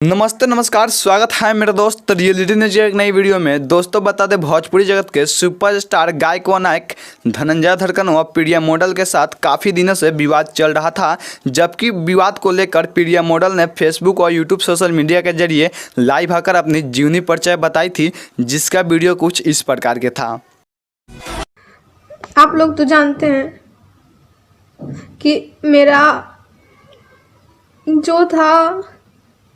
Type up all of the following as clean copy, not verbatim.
नमस्ते नमस्कार, स्वागत है मेरे दोस्त रियलिटी न्यूज एक नई वीडियो में। दोस्तों बता दें, भोजपुरी जगत के सुपरस्टार गायक व नायक धनंजय धड़कन व प्रिया मॉडल के साथ काफ़ी दिनों से विवाद चल रहा था। जबकि विवाद को लेकर प्रिया मॉडल ने फेसबुक और यूट्यूब सोशल मीडिया के जरिए लाइव आकर अपनी जीवनी परिचय बताई थी, जिसका वीडियो कुछ इस प्रकार के था। आप लोग तो जानते हैं कि मेरा जो था,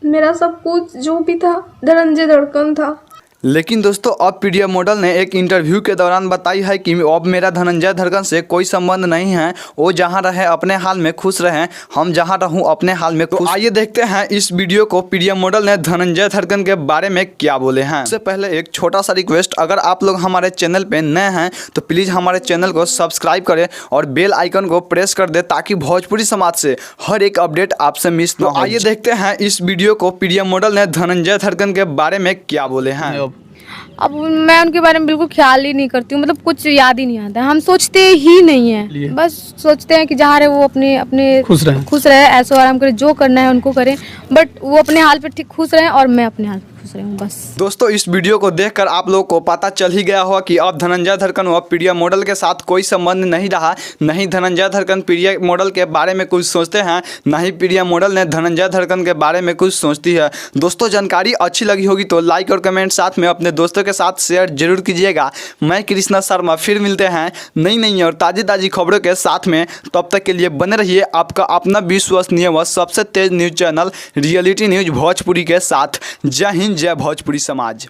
मेरा सब कुछ जो भी था धनंजय धड़कन था। लेकिन दोस्तों अब प्रिया मॉडल ने एक इंटरव्यू के दौरान बताई है कि अब मेरा धनंजय धड़कन से कोई संबंध नहीं है। वो जहां रहे अपने हाल में खुश रहें, हम जहां रहूं अपने हाल में खुश। तो आइए देखते हैं इस वीडियो को, प्रिया मॉडल ने धनंजय धड़कन के बारे में क्या बोले हैं। इससे पहले एक छोटा सा रिक्वेस्ट, अगर आप लोग हमारे चैनल पर नए हैं तो प्लीज़ हमारे चैनल को सब्सक्राइब करें और बेल आइकन को प्रेस कर दे, ताकि भोजपुरी समाज से हर एक अपडेट आपसे मिस ना हो। आइए देखते हैं इस वीडियो को, प्रिया मॉडल ने धनंजय धड़कन के बारे में क्या बोले हैं। अब मैं उनके बारे में बिल्कुल ख्याल ही नहीं करती हूँ, मतलब कुछ याद ही नहीं आता है। हम सोचते ही नहीं है, बस सोचते हैं कि जहाँ रहे वो अपने अपने खुश रहे, ऐसो आराम करे, जो करना है उनको करें, बट वो अपने हाल पे ठीक खुश रहे और मैं अपने हाल पे खुश रहूँ बस। दोस्तों इस वीडियो को देखकर आप लोगों को पता चल ही गया होगा कि अब धनंजय धड़कन व प्रिया मॉडल के साथ कोई संबंध नहीं रहा। नहीं धनंजय धड़कन प्रिया मॉडल के बारे में कुछ सोचते हैं, ना ही प्रिया मॉडल ने धनंजय धड़कन के बारे में कुछ सोचती है। दोस्तों जानकारी अच्छी लगी होगी तो लाइक और कमेंट साथ में अपने दोस्तों के साथ शेयर जरूर कीजिएगा। मैं कृष्णा शर्मा, फिर मिलते हैं नई और ताज़ी खबरों के साथ में। तब तक के लिए बने रहिए आपका अपना विश्वसनीय व सबसे तेज news channel reality news Bhojpuri के साथ। जय हिंद, जय भोजपुरी समाज।